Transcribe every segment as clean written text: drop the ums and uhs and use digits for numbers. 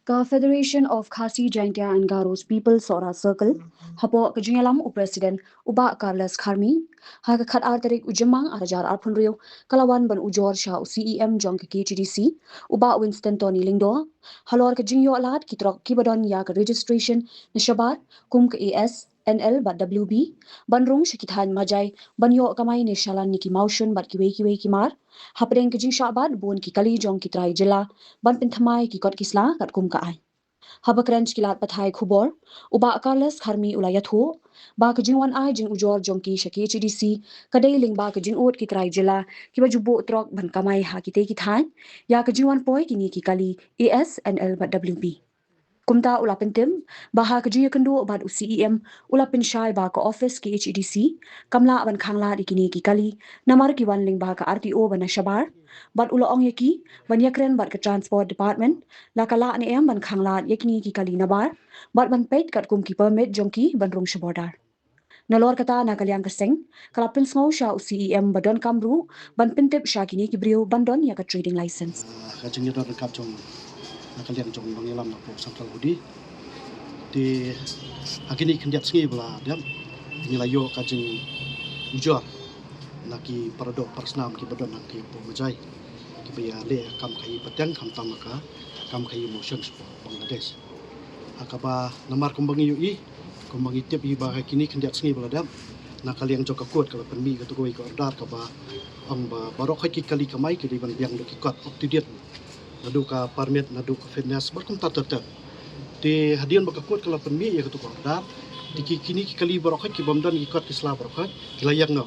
Ka Federation of Khasi Jaintia and Garos People Sora Circle, Hapo Kajingalam U President Uba Carlos Kharmi, Haka Khat Arterik Ujamang Arajar Arpunrio, Kalawan Ban Ujor Shah CEM Jong KGDC, Uba Winston Tony Lingdo, Halor Kajinyo Alat Kitrok Kibadon Yak Registration, Nishabar, Kumk AS, NL bat WB, Banrung Shikithan Majai, Banyo Kamai Nishalan Niki Maushun bat Kiwe Kimar, Hapdeng Kajing Shabat Bun Kikali Jong Kitrai Jela, Ban Pinthamai Kikot Kisla kat Kum Kaai. Habakranch kilat pathai khubor, uba Carlos Kharmi ulayathu, ba kajingwan ai jing ujor jongki shaki HDC, kadai ling ba kajing ut ki krai jela, ki bajubo trok ban kamai ha kite ki than, ya kajingwan poi kini ki kali ASNL bat WB. Kumta ula pentim, baha kajing kendo bat UCEM, ula pensyai ba ka office ki HDC, kamla ban khangla di kini ki kali, namar ki wan ling ba ka RTO ban Shabar, bat ula ong yaki, ban yakren bat ka transport department, la kala ni em ban khangla yakni ki kali nabar, bat ban peit kat kum ki permit jongki ban rong shabodar. Nalor kata na kaliang kaseng, kalapin sngo sya UCEM badon kamru, ban pintip sya kini ki brio bandon ya ka trading license. Kajing ito rekap jong nakalian jong bangilam na po Central Hudi di agini kendiat sengi bela diam tinglayo kajing ujor naki parado persnam ki badon naki po majai ki baya le kam kai pateng kam tamaka kam kai motion po Bangladesh akaba namar kumbangi ui kumbangi tiap i ba kini kendiat sengi bela diam nakaliang jong kakut kalau penmi katugoi ko ordar kaba ang barok ki kali kamai ki ban biang do ki kot up to date nadu ka permit nadu ka fitness berkum tatat di hadian bakakut kalau penmi ya ketuk ordar di kini kali barok ki bomdan ki kot kisla barok ki layang no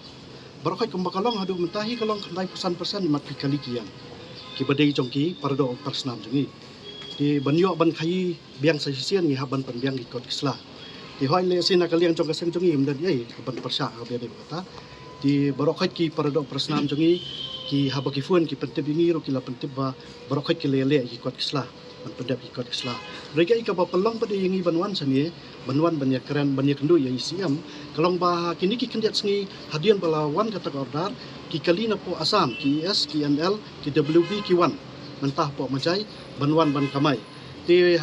barok ki kumbakalong hadu mentahi kalong kandai persen mat ki kali kian ki badai jongki pardo persnam jongi di banyo ban khai biang sasisian ni haban pan biang ki kot kisla di hoi le sina kaliang jong kaseng jongi mdan ye ban persya ka bede kata di barok ki pardo persnam jongi ki haba ki fuan ki pentib ini ro ki la pentib ba barok ki lele ki kot kisla ban pendap ki kot kisla rega ka ba pelong pada yang banwan sani banwan banyak keren banyak kendu yang isiam kalong ba kini ki kendiat sengi hadian balawan kata ordar ki kali na po asam ki S ki NL ki WB ki 1 mentah po majai banwan ban kamai ti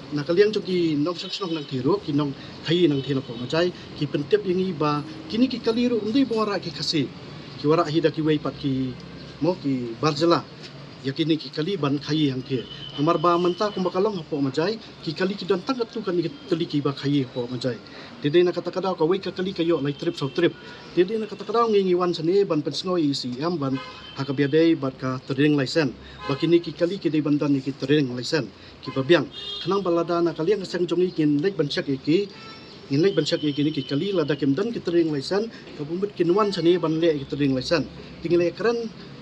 nakaliang jogi nong saksnong nang tiro ki nong thai nang thina po majai ki pentib yang ba kini ki kali ro undi bora ki kasi ki wara hida ki wei pat ki mo ki barjela yakini ki kali ban khai hang the amar ba manta kumbakalong hapo majai ki kali ki don tangat tu kan ki teli ki ba khai hapo majai tede na kata kada ka wei ka kali kayo lai trip so trip tede na kata kada ngi wan sane ban pensngoi ICM ban hakabiadei bat ka trading license bakini ki kali ki dei bandan ki trading license ki babiang khanang balada na kali ang sang jongi kin lek ban chak ki inlay bansak ikini ki kali lada kimdan ki trading license kabumut kinwan sani ban le ki trading license tingle kran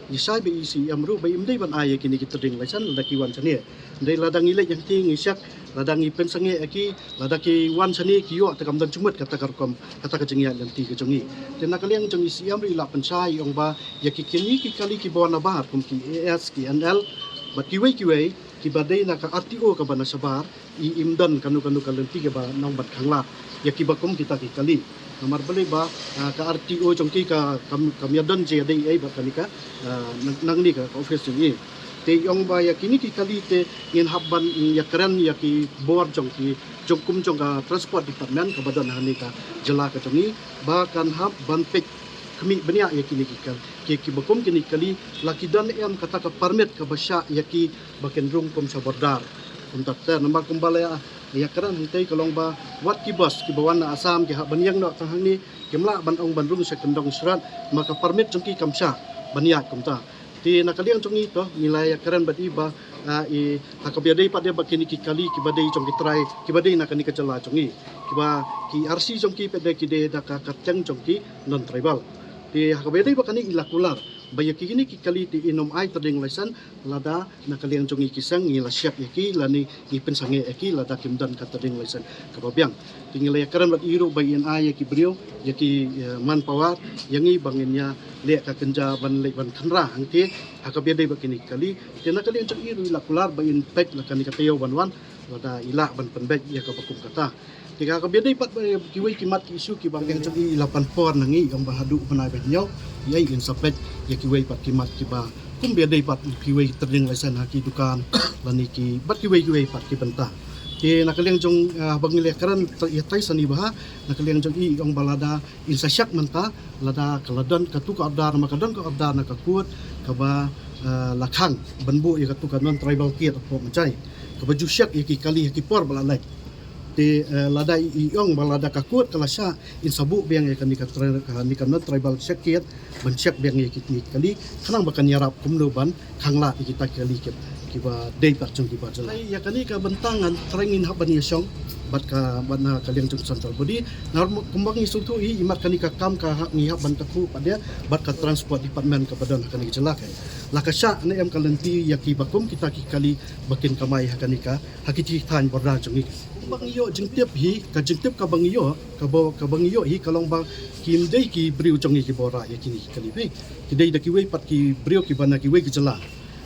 isai be isi amru be imdai ban ay kini ki trading license lada ki wan sani ndai lada ngile yang ting isak lada ngi pensange aki lada ki wan sani ki yo takam dan cumut kata karkom kata kajengya lanti ke jongi tena kali yang jongi isi amru ila pensai ong ba yaki kini ki kali ki bawana bahar kum ki AS ki NL bat kiwei ki badai na ka RTO ka bana sabar i imdan kanu kalanti ke ba nong bat khangla yaki bakum kita ki kali nomor beli ba ka RTO jongki ka kamyadan je dei ai ba kanika nang ni ka office ni te yong ba yakini ki kali te ngin habban yakran yaki board jongki jongkum jong ka transport department ka badan hanika jela ka jongi ba kan hab ban pek kami benia yakini ki bakum kini kali lakidan em kata ka permit ka basya yaki baken rung kom sabardar untuk nomor kembali ya keran hintai kalong ba wat ki bos ki bawan na asam ki banyang no tahang ni kimla ban ong bandung sa kendong surat maka permit jengki kamsa baniat kumta ti nakaliang jongi to nilai keran badi ba i hakabiadai pa dia bakini ki kali ki badai jongki try ki badai nakani kecela jongi ki ba ki RC jongki pede ki de daka kateng jongki non tribal ti hakabiadai bakani ilakular bayak kini ki kali ti inom ai trading license lada nakaliang jongi kisang ngila siap yaki lani ipen sange yaki lada kimdan ka trading license kababiang tinggal yakaran bat iru bayin ai yaki brio yaki manpower yangi banginnya le ka kenja ban le ban khanra hangti hakabiadai bakini kali tina kaliang jong iru ilakular bayin pek lakani katayo banwan lada ila ban penbek ya ka bakum kata Kaya kabiyay pat kiway kimat isu ki bang yang jong 8 por nangi ang bahadu panai benyo yai in sapet ya kiway pat kimat ki ba kum biyay pat kiway terding lesan haki dukan lani ki bat kiway pat ki benta ke nakaliang jong bang lekaran ya tai sani bah nakaliang jong i ang balada in sasyak menta lada kaladan katu ka adar makadon ka adar na kakut kaba lakhang banbu ya katu kanon tribal kit po mencai kaba jusyak ya ki kali ki por balalai di lada iong balada kakut kalasya in sabu biang ya kani kan tribal syakit bencek biang ya kini kali kanang bakan yarap kumloban kangla kita kali kiba day pak jong kiba jalai ya kani ka bentangan trengin haban yasong bat ka bana kaliang jong central body nar kumbang isu tu i imat kani ka kam ka hak ni haban taku pada bat ka transport department ka badan kani jelak lakasya ne em kalenti ya kiba kum kita kali bakin kamai hakani ka hakiti tan borda jong bang iyo jeng tiap hi ka jeng tiap ka bang iyo ka bang iyo hi kalong bang kim dei ki briu jong ki bora ya kini kali be ki dei da ki wei pat ki briu ki bana ki wei ki jela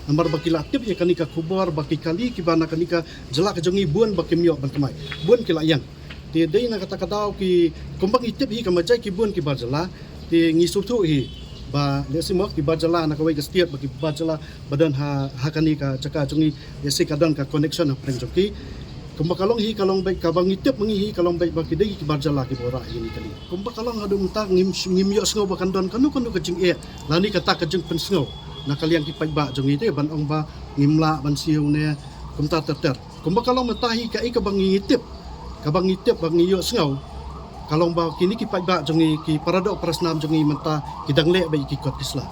nambar baki latip ya kani ka kubor baki kali ki bana kani ka jela ka jongi buan baki mio ban kamai buan ki layang ti dei na kata kadau ki kumbang itip hi ka majai ki buan ki ba jela ti ngisu tu hi ba lesimok ki ba jela na ka wei ka setiap baki ba jela badan ha kani ka caka jongi ya se kadon ka connection ha preng joki kumbakalong hi kalong baik kabang itip mengihi kalong baik baki dei ki barjala ki bora ini kali kumbakalong adu mentang ngimyo sngo bakan don kanu kajing lani kata kajing pensngo na kaliang ki pai ba jong ite ban ong ba ngimla ban siu ne kumta ter kumbakalong mentahi ka kabang itip bang iyo sngo kalong ba kini ki pai ba jong ki paradok prasnam jong menta kidang le bai ki kot kisla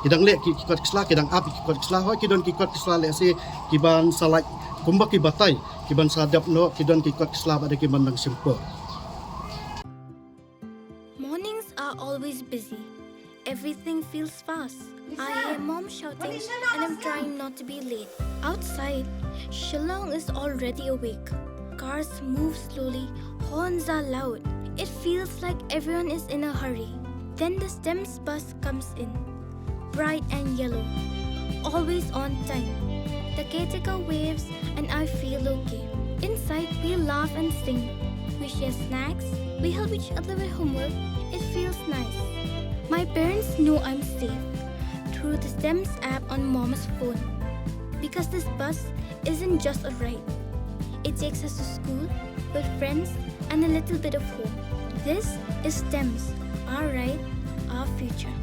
kidang le ki kot kisla kidang api ki kot kisla ho kidon ki kot kisla le se ki ban salai kumbak ki batai kiban sadap no kidon ki kot kisla ada ki bandang simple. Mornings are always busy. Everything feels fast. I hear mom shouting and I'm trying not to be late. Outside, Shillong is already awake. Cars move slowly, horns are loud. It feels like everyone is in a hurry. Then the STEMS bus comes in, bright and yellow, always on time. The caretaker waves and I feel okay. Inside, we laugh and sing. We share snacks. We help each other with homework. It feels nice. My parents know I'm safe through the STEMS app on mom's phone. Because this bus isn't just a ride. It takes us to school with friends and a little bit of home. This is STEMS, our ride, our future.